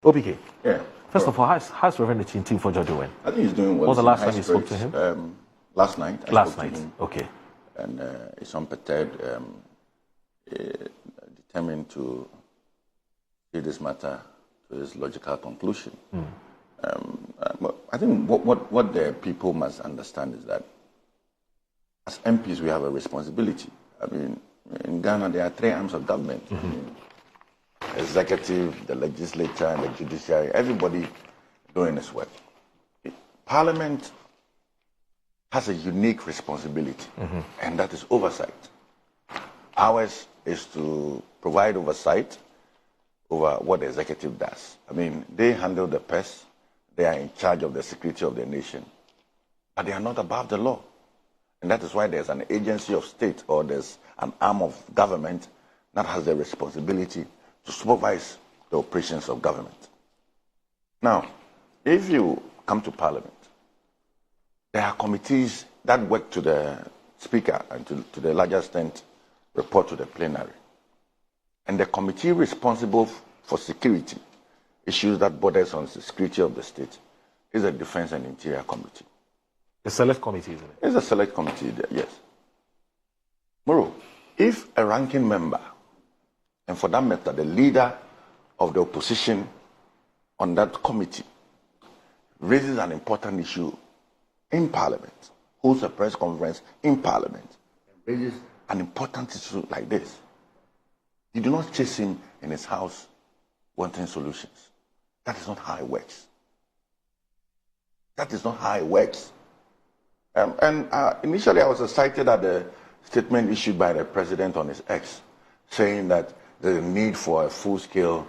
OPK. Yeah. First of all, how's Reverend Ntim Fordjour doing? I think he's doing well. What was the last time you spoke to him? Last night. Last night. Okay. And he's unperturbed, determined to see this matter to its logical conclusion. I think what the people must understand is that as MPs we have a responsibility. I mean, in Ghana there are three arms of government. I mean, executive, the legislature, and the judiciary. Everybody doing this work. Parliament has a unique responsibility, and that is oversight. Ours is to provide oversight over what the executive does. I mean, they handle the purse, they are in charge of the security of the nation, but they are not above the law. And that is why there's an agency of state or there's an arm of government that has the responsibility to supervise the operations of government. Now, if you come to Parliament, there are committees that work to the Speaker and to the larger extent report to the plenary. And the committee responsible for security, issues that borders on the security of the state, is the Defense and Interior Committee. The select committee, isn't it? It's a select committee, yes. Moreover, if a ranking member, and for that matter, the leader of the opposition on that committee, raises an important issue in Parliament, holds a press conference in Parliament, and raises an important issue like this, you do not chase him in his house wanting solutions. That is not how it works. That is not how it works. Initially, I was excited at the statement issued by the president on his X, saying that there's a need for a full-scale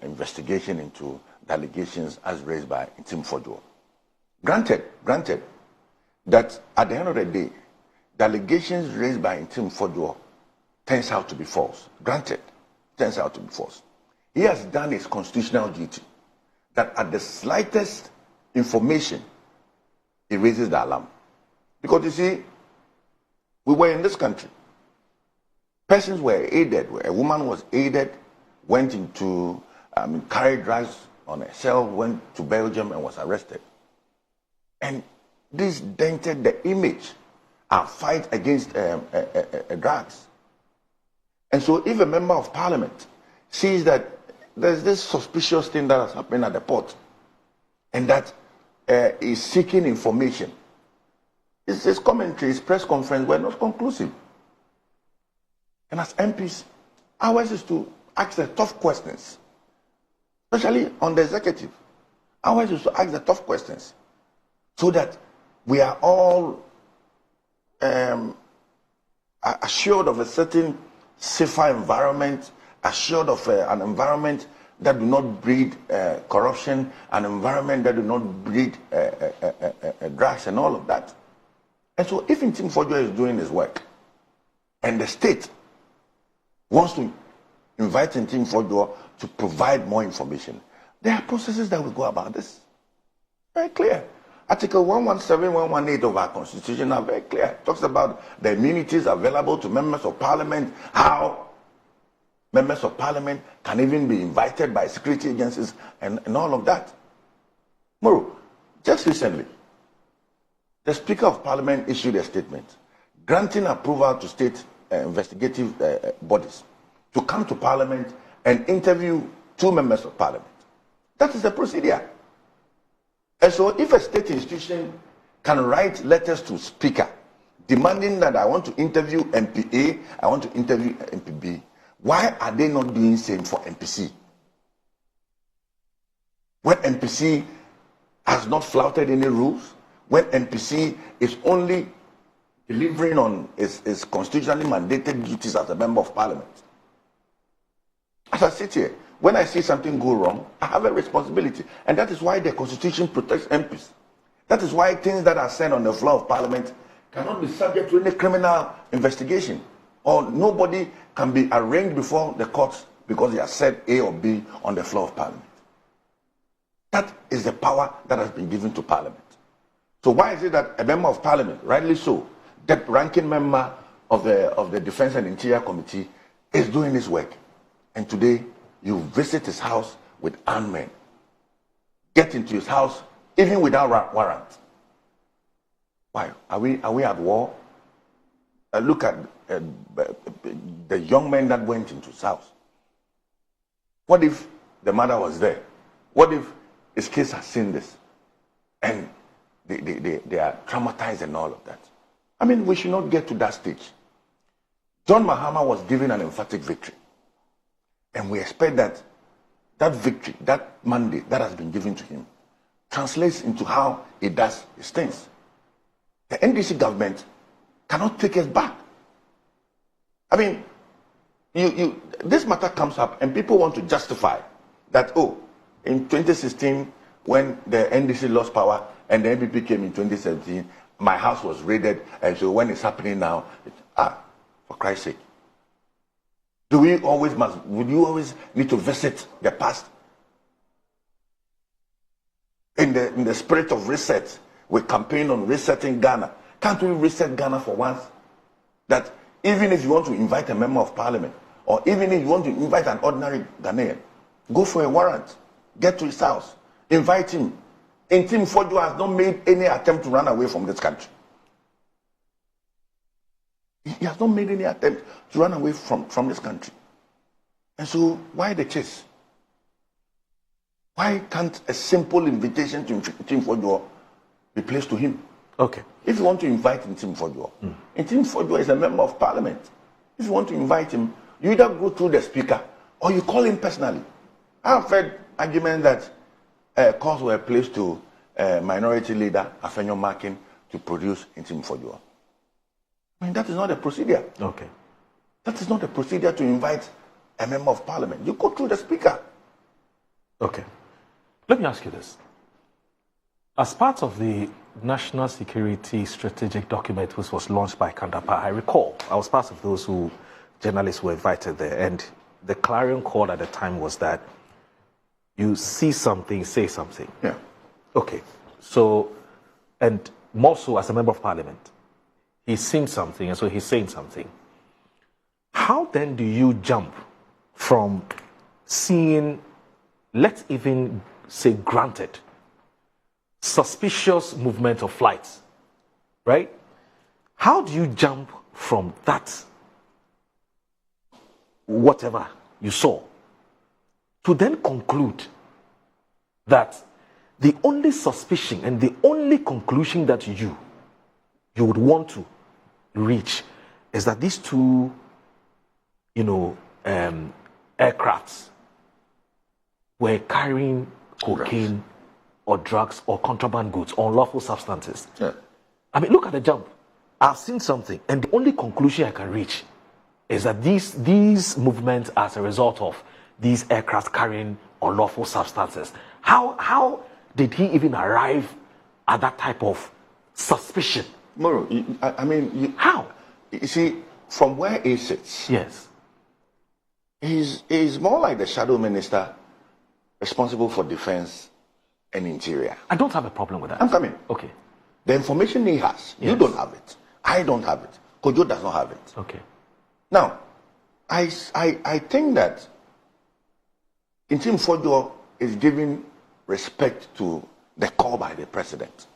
investigation into the allegations as raised by Ntim Fordjour. Granted that at the end of the day, the allegations raised by Ntim Fordjour turns out to be false. Granted, turns out to be false. He has done his constitutional duty, that at the slightest information, he raises the alarm. Because you see, we were in this country. Persons were aided. A woman was aided, went into, carried drugs on a cell, went to Belgium and was arrested. And this dented the image and fight against drugs. And so if a member of parliament sees that there's this suspicious thing that has happened at the port and that is seeking information, his commentary, his press conference were not conclusive. And as MPs, ours is to ask the tough questions, especially on the executive. Ours is to ask the tough questions so that we are all assured of a certain safer environment, assured of an environment that do not breed corruption, an environment that do not breed drugs and all of that. And so if Ntim Fordjour is doing his work and the state wants to invite Ntim Fordjour to provide more information, there are processes that will go about this. Very clear. Article 117, 118 of our Constitution are very clear. It talks about the immunities available to members of parliament, how members of parliament can even be invited by security agencies and all of that. Moreover, just recently, the Speaker of Parliament issued a statement granting approval to state investigative bodies to come to Parliament and interview 2 members of Parliament. That is the procedure. And so if a state institution can write letters to Speaker demanding that I want to interview MP A, I want to interview MP B, why are they not doing the same for MPC? When MPC has not flouted any rules, when MPC is only delivering on its constitutionally mandated duties as a member of parliament. As I sit here, when I see something go wrong, I have a responsibility. And that is why the Constitution protects MPs. That is why things that are said on the floor of Parliament cannot be subject to any criminal investigation. Or nobody can be arraigned before the courts because they have said A or B on the floor of Parliament. That is the power that has been given to Parliament. So why is it that a member of Parliament, rightly so, the ranking member of the Defense and Interior Committee, is doing this work? And today, you visit his house with armed men, get into his house, even without warrant. Why? Are we at war? Look at the young men that went into his house. What if the mother was there? What if his kids have seen this? And they are traumatized and all of that. I mean, we should not get to that stage. John Mahama was given an emphatic victory. And we expect that that victory, that mandate that has been given to him, translates into how he does his things. The NDC government cannot take us back. I mean, this matter comes up and people want to justify that, oh, in 2016, when the NDC lost power and the NPP came in 2017, my house was raided, and so when it's happening now, for Christ's sake. Would you always need to visit the past? In the spirit of reset, we campaign on resetting Ghana. Can't we reset Ghana for once? That even if you want to invite a member of parliament, or even if you want to invite an ordinary Ghanaian, go for a warrant, get to his house, invite him. Ntim Fordjour has not made any attempt to run away from this country. He has not made any attempt to run away from this country. And so, why the chase? Why can't a simple invitation to Ntim Fordjour be placed to him? Okay. If you want to invite Ntim Fordjour, Ntim Fordjour is a member of parliament. If you want to invite him, you either go through the speaker or you call him personally. I've heard arguments that calls were placed to minority leader Afenyo Markin to produce Ntim Fordjour. I mean, that is not a procedure. Okay. That is not a procedure to invite a member of parliament. You go through the speaker. Okay. Let me ask you this. As part of the National Security Strategic Document, which was launched by Kandapa, I recall I was part of those journalists were invited there, and the clarion call at the time was that you see something, say something. Yeah. Okay. So, and more so as a member of parliament, he's seen something, and so he's saying something. How then do you jump from seeing, let's even say granted, suspicious movement of flights, right? How do you jump from that, whatever you saw, to then conclude that the only suspicion and the only conclusion that you would want to reach is that these two, aircrafts were carrying cocaine or drugs or contraband goods or unlawful substances? Yeah. I mean, look at the jump. I've seen something, and the only conclusion I can reach is that these movements are as a result of these aircraft carrying unlawful substances. How did he even arrive at that type of suspicion? Moro, How? You see, from where he sits, Yes. he's more like the shadow minister responsible for defense and interior. I don't have a problem with that. I'm coming. Okay. The information he has, you Yes. don't have it. I don't have it. Kojo does not have it. Okay. Now, I think that Ntim Fordjour is giving respect to the call by the president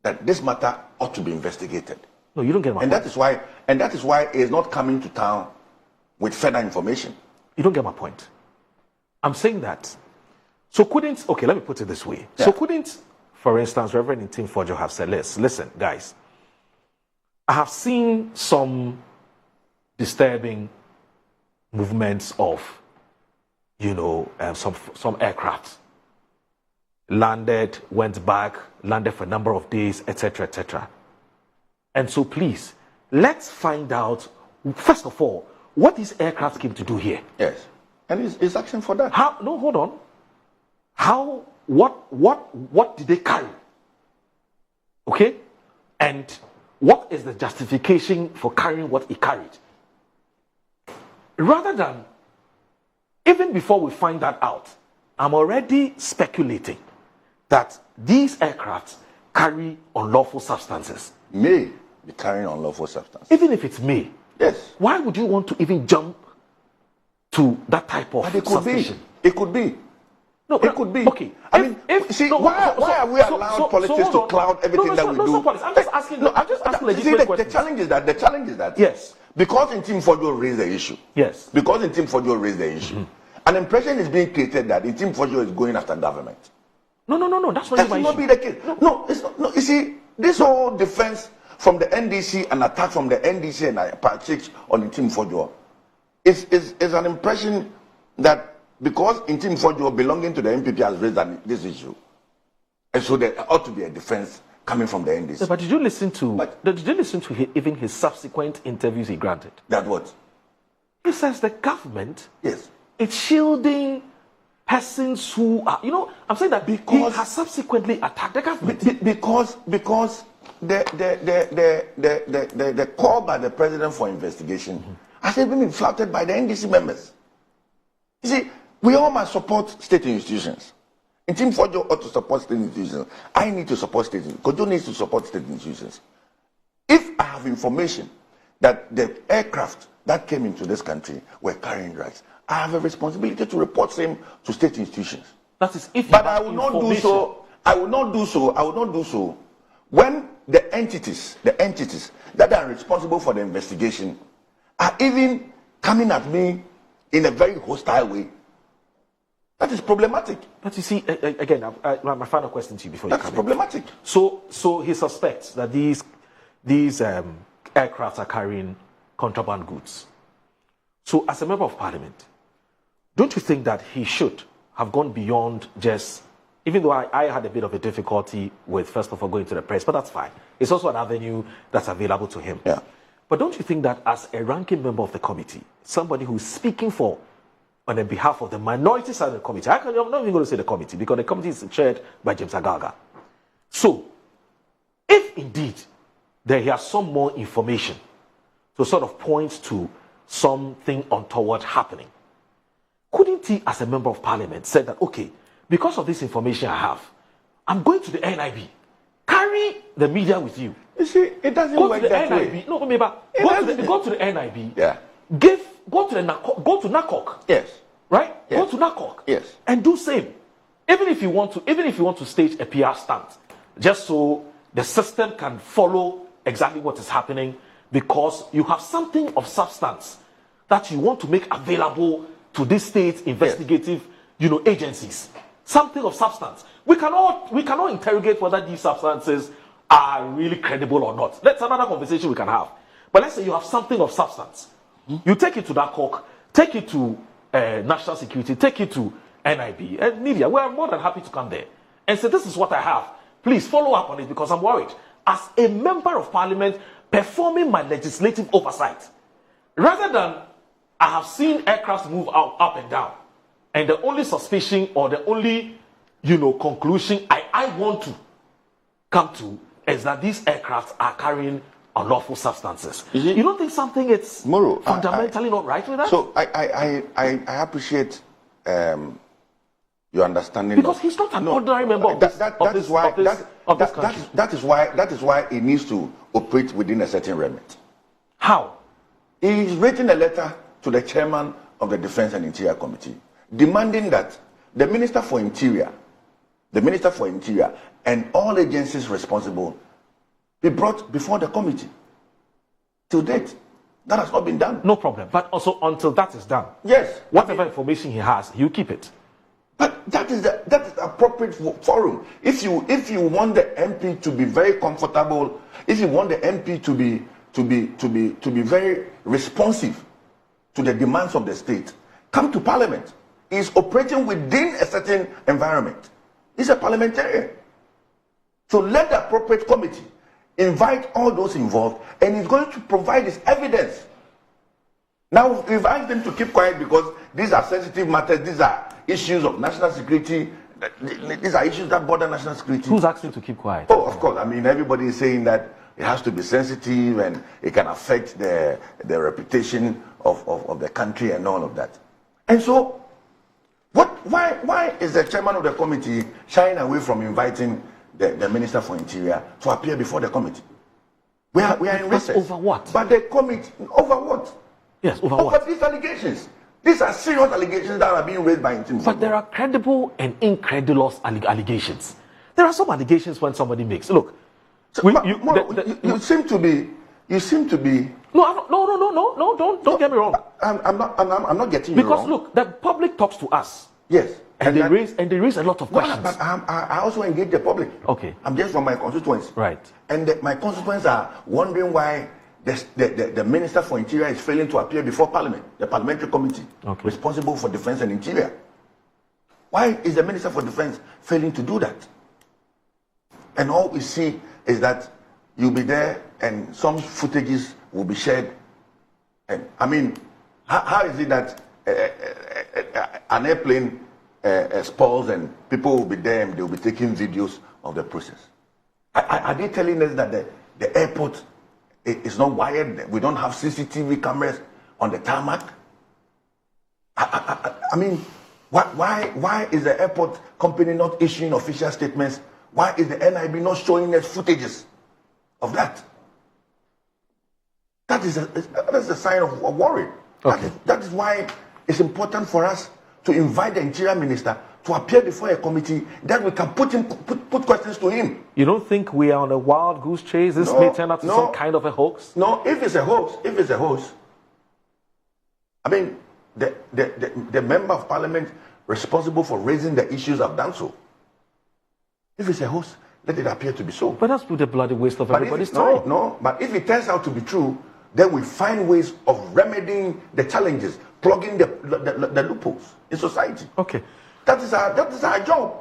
that this matter ought to be investigated. No, you don't get my And point. that is why he is not coming to town with further information. You don't get my point. I'm saying that. So okay, let me put it this way. Yeah. So couldn't, for instance, Reverend Ntim Fordjour have said, listen, guys, I have seen some disturbing movements of, some aircraft landed, went back, landed for a number of days, etc., etc. And so please, let's find out, first of all, what these aircraft came to do here. Yes. And he's asking for that. How? No, hold on. How? What did they carry? Okay? And what is the justification for carrying what he carried? Rather than, even before we find that out, I'm already speculating that these aircraft carry unlawful substances. May be carrying unlawful substance. Even if it's me, Yes. why would you want to even jump to that type of But it could suspicion? be. It could be. No, it could be. Okay. I mean, why are we allowed politics to cloud everything that we do? I'm just asking. I'm just asking legitimate questions. The challenge is that. Yes. Because Ntim Fordjour raised the issue. Yes. Because Ntim Fordjour raised the issue. An impression is being created that Ntim Fordjour is going after government. No. That's not that should not be the case. No, it's not. No, you see, this whole defense from the NDC and attack from the NDC and politics on Ntim Fordjour is an impression that because Ntim Fordjour belonging to the MPP has raised this issue, and so there ought to be a defense coming from the NDC. Yeah, but did you listen to even his subsequent interviews he granted? That what? He says the government is shielding persons who are, I'm saying that because he has subsequently attacked the government. Because the call by the president for investigation has been flouted by the NDC members. You see, we all must support state institutions. Ntim Fordjour ought to support state institutions. I need to support state institutions. Kojo needs to support state institutions. If I have information that the aircraft that came into this country were carrying drugs, I have a responsibility to report them to state institutions. That is if. But I will not do so. I will not do so when the entities that are responsible for the investigation are even coming at me in a very hostile way. That is problematic. But you see, again, my final question to you before you come in. That's problematic. So he suspects that these aircrafts are carrying contraband goods. So as a member of parliament, don't you think that he should have gone beyond just, even though I had a bit of a difficulty with, first of all, going to the press, but that's fine. It's also an avenue that's available to him. Yeah. But don't you think that as a ranking member of the committee, somebody who's speaking on the behalf of the minority side of the committee, I'm not even going to say the committee, because the committee is chaired by James Agaga. So, if indeed there is some more information to sort of point to something untoward happening, couldn't he, as a member of parliament, say that, okay, because of this information I have, I'm going to the NIB. Carry the media with you. You see, it doesn't work that way. No, go to the NIB. Yeah. Go to NACOC. Yes. Right? Yes. Go to NACOC. Yes. And do same. Even if you want to stage a PR stunt, just so the system can follow exactly what is happening, because you have something of substance that you want to make available to these state investigative, agencies. Something of substance. We cannot interrogate whether these substances are really credible or not. That's another conversation we can have. But let's say you have something of substance. You take it to NACOC, take it to National Security, take it to NIB and media. We are more than happy to come there and say, this is what I have. Please follow up on it, because I'm worried. As a member of parliament performing my legislative oversight, rather than I have seen aircrafts move up and down, and the only suspicion or the only, conclusion I want to come to is that these aircrafts are carrying unlawful substances. You don't think something is fundamentally not right with that? So I appreciate your understanding. Because he's not an ordinary member of this country. That is why he needs to operate within a certain remit. How? He's written a letter to the chairman of the Defense and Interior Committee, demanding that the Minister for Interior and all agencies responsible be brought before the committee. To date, that has not been done. No problem. But also until that is done, yes, whatever information he has, he'll keep it. But that is the appropriate forum. If you want the MP to be very comfortable, if you want the MP to be very responsive to the demands of the state, come to Parliament. He's operating within a certain environment. He's a parliamentarian. So let the appropriate committee invite all those involved, and he's going to provide his evidence. Now, we've asked them to keep quiet because these are sensitive matters, these are issues of national security, these are issues that border national security. Who's asking to keep quiet? Oh, of course. I mean, everybody is saying that it has to be sensitive and it can affect the reputation of the country and all of that. And so, why is the chairman of the committee shying away from inviting the Minister for Interior to appear before the committee? We are in recess. Over what? But the committee, over what? Yes, over what? Over these allegations. These are serious allegations that are being raised by Ntim Fordjour. But there are credible and incredulous allegations. There are some allegations when somebody makes. Look, so, you seem to be. No, don't get me wrong. I'm not getting you because wrong. Look, the public talks to us. Yes. And they raise a lot of questions. But I also engage the public. Okay. I'm just from my constituents. Right. And my constituents are wondering why the Minister for Interior is failing to appear before Parliament, the Parliamentary Committee responsible for Defence and Interior. Why is the Minister for Defence failing to do that? And all we see is that you'll be there and some footages will be shared. And I mean, how is it that an airplane spoils and people will be there and they'll be taking videos of the process? Are they telling us that the airport is not wired? We don't have CCTV cameras on the tarmac? I mean, why is the airport company not issuing official statements? Why is the NIB not showing us footages of that? That is a sign of worry. Okay. That is why it's important for us to invite the Interior Minister to appear before a committee that we can put questions to him. You don't think we are on a wild goose chase? This may turn out to some kind of a hoax? No, if it's a hoax, I mean, the member of parliament responsible for raising the issues have done so. If it's a hoax, let it appear to be so. But that's the bloody waste of everybody's time. No, but if it turns out to be true, then we find ways of remedying the challenges, plugging the loopholes in society. Okay. That is our job.